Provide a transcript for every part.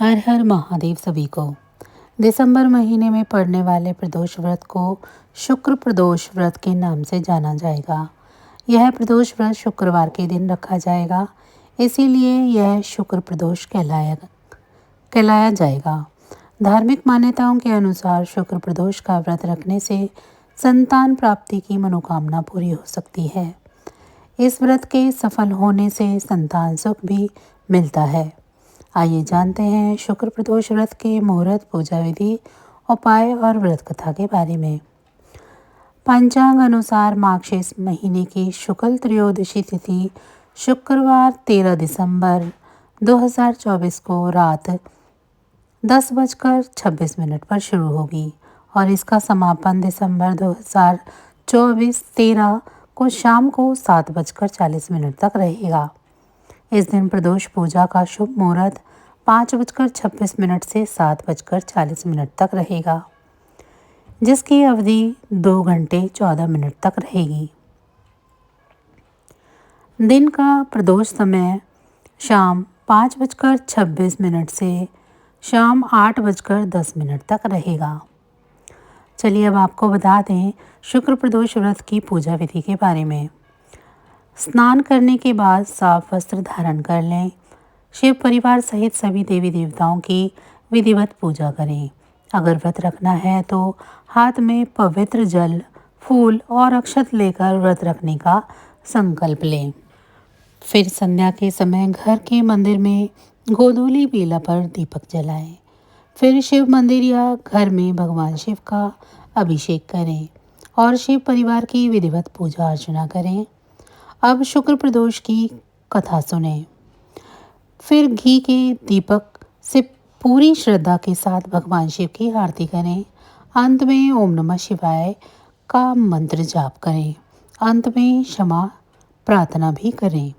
हर हर महादेव सभी को। दिसंबर महीने में पड़ने वाले प्रदोष व्रत को शुक्र प्रदोष व्रत के नाम से जाना जाएगा। यह प्रदोष व्रत शुक्रवार के दिन रखा जाएगा, इसीलिए यह शुक्र प्रदोष कहलाया जाएगा। धार्मिक मान्यताओं के अनुसार शुक्र प्रदोष का व्रत रखने से संतान प्राप्ति की मनोकामना पूरी हो सकती है। इस व्रत के सफल होने से संतान सुख भी मिलता है। आइए जानते हैं शुक्र प्रदोष व्रत के मुहूर्त, पूजा विधि, उपाय और व्रत कथा के बारे में। पंचांग अनुसार मार्गशीर्ष महीने की शुक्ल त्रयोदशी तिथि शुक्रवार 13 दिसंबर 2024 को रात 10:26 पर शुरू होगी और इसका समापन दिसंबर 2024 13 को शाम को 7:40 तक रहेगा। इस दिन प्रदोष पूजा का शुभ मुहूर्त 5:26 से 7:40 तक रहेगा, जिसकी अवधि 2 घंटे 14 मिनट तक रहेगी। दिन का प्रदोष समय शाम 5:26 से शाम 8:10 तक रहेगा। चलिए अब आपको बता दें शुक्र प्रदोष व्रत की पूजा विधि के बारे में। स्नान करने के बाद साफ वस्त्र धारण कर लें। शिव परिवार सहित सभी देवी देवताओं की विधिवत पूजा करें। अगर व्रत रखना है तो हाथ में पवित्र जल, फूल और अक्षत लेकर व्रत रखने का संकल्प लें। फिर संध्या के समय घर के मंदिर में गोधूली बेला पर दीपक जलाएं। फिर शिव मंदिर या घर में भगवान शिव का अभिषेक करें और शिव परिवार की विधिवत पूजा अर्चना करें। अब शुक्र प्रदोष की कथा सुने। फिर घी के दीपक से पूरी श्रद्धा के साथ भगवान शिव की आरती करें। अंत में ओम नमः शिवाय का मंत्र जाप करें। अंत में क्षमा प्रार्थना भी करें।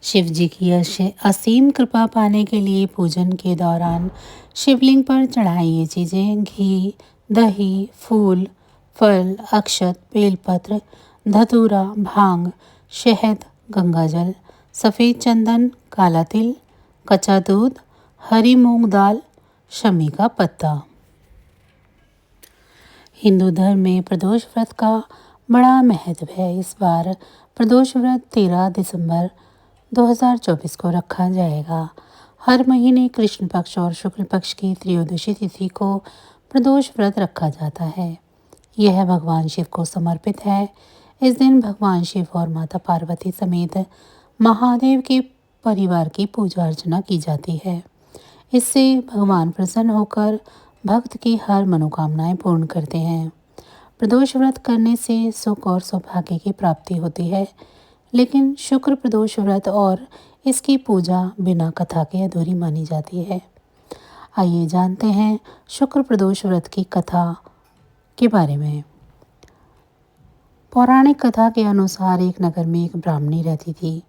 शिव जी की असीम कृपा पाने के लिए पूजन के दौरान शिवलिंग पर चढ़ाई ये चीज़ें घी, दही, फूल, फल, अक्षत, बेलपत्र, धतूरा, भांग, शहद, गंगाजल, सफ़ेद चंदन, काला तिल, कच्चा दूध, हरी मूंग दाल, शमी का पत्ता। हिंदू धर्म में प्रदोष व्रत का बड़ा महत्व है। इस बार प्रदोष व्रत 13 दिसंबर 2024 को रखा जाएगा। हर महीने कृष्ण पक्ष और शुक्ल पक्ष की त्रयोदशी तिथि को प्रदोष व्रत रखा जाता है। यह भगवान शिव को समर्पित है। इस दिन भगवान शिव और माता पार्वती समेत महादेव के परिवार की पूजा अर्चना की जाती है। इससे भगवान प्रसन्न होकर भक्त की हर मनोकामनाएं पूर्ण करते हैं। प्रदोष व्रत करने से सुख और सौभाग्य की प्राप्ति होती है, लेकिन शुक्र प्रदोष व्रत और इसकी पूजा बिना कथा के अधूरी मानी जाती है। आइए जानते हैं शुक्र प्रदोष व्रत की कथा के बारे में। पौराणिक कथा के अनुसार एक नगर में एक ब्राह्मणी रहती थी।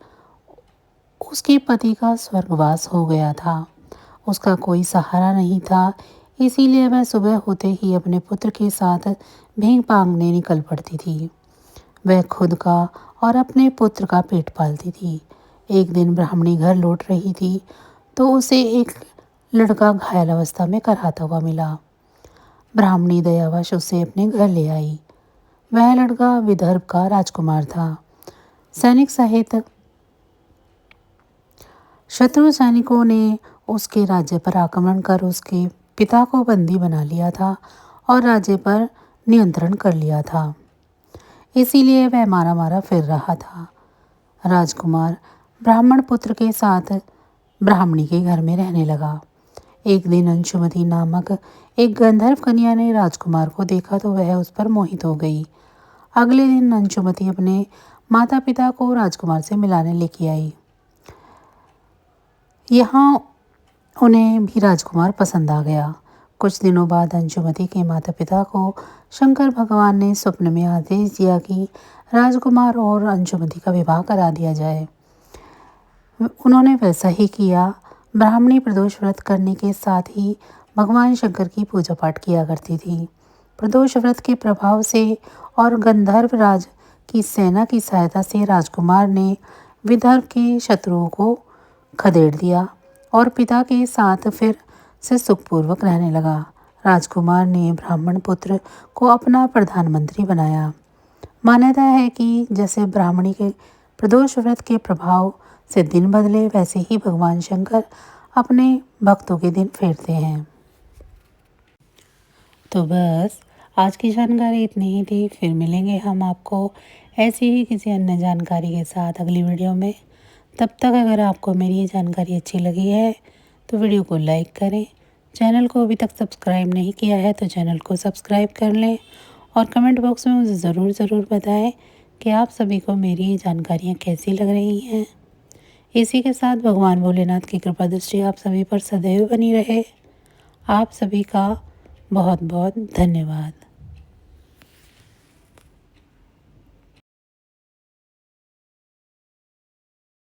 उसके पति का स्वर्गवास हो गया था। उसका कोई सहारा नहीं था, इसीलिए वह सुबह होते ही अपने पुत्र के साथ भीख मांगने निकल पड़ती थी। वह खुद का और अपने पुत्र का पेट पालती थी। एक दिन ब्राह्मणी घर लौट रही थी तो उसे एक लड़का घायल अवस्था में कराहता हुआ मिला। ब्राह्मणी दयावश उसे अपने घर ले आई। वह लड़का विदर्भ का राजकुमार था। सैनिक सहित शत्रु सैनिकों ने उसके राज्य पर आक्रमण कर उसके पिता को बंदी बना लिया था और राज्य पर नियंत्रण कर लिया था। इसीलिए वह मारा मारा फिर रहा था। राजकुमार ब्राह्मण पुत्र के साथ ब्राह्मणी के घर में रहने लगा। एक दिन अंशुमती नामक एक गंधर्व कन्या ने राजकुमार को देखा तो वह उस पर मोहित हो गई। अगले दिन अंशुमती अपने माता पिता को राजकुमार से मिलाने लेके आई। यहाँ उन्हें भी राजकुमार पसंद आ गया। कुछ दिनों बाद अंशुमती के माता पिता को शंकर भगवान ने स्वप्न में आदेश दिया कि राजकुमार और अंशुमती का विवाह करा दिया जाए। उन्होंने वैसा ही किया। ब्राह्मणी प्रदोष व्रत करने के साथ ही भगवान शंकर की पूजा पाठ किया करती थी। प्रदोष व्रत के प्रभाव से और गंधर्व राज की सेना की सहायता से राजकुमार ने विदर्भ के शत्रुओं को खदेड़ दिया और पिता के साथ फिर से सुखपूर्वक रहने लगा। राजकुमार ने ब्राह्मण पुत्र को अपना प्रधानमंत्री बनाया। मान्यता है कि जैसे ब्राह्मणी के प्रदोष व्रत के प्रभाव से दिन बदले, वैसे ही भगवान शंकर अपने भक्तों के दिन फेरते हैं। तो बस आज की जानकारी इतनी ही थी। फिर मिलेंगे हम आपको ऐसी ही किसी अन्य जानकारी के साथ अगली वीडियो में। तब तक अगर आपको मेरी ये जानकारी अच्छी लगी है तो वीडियो को लाइक करें। चैनल को अभी तक सब्सक्राइब नहीं किया है तो चैनल को सब्सक्राइब कर लें और कमेंट बॉक्स में मुझे ज़रूर बताएं कि आप सभी को मेरी ये जानकारियाँ कैसी लग रही हैं। इसी के साथ भगवान भोलेनाथ की कृपा दृष्टि आप सभी पर सदैव बनी रहे। आप सभी का बहुत बहुत धन्यवाद।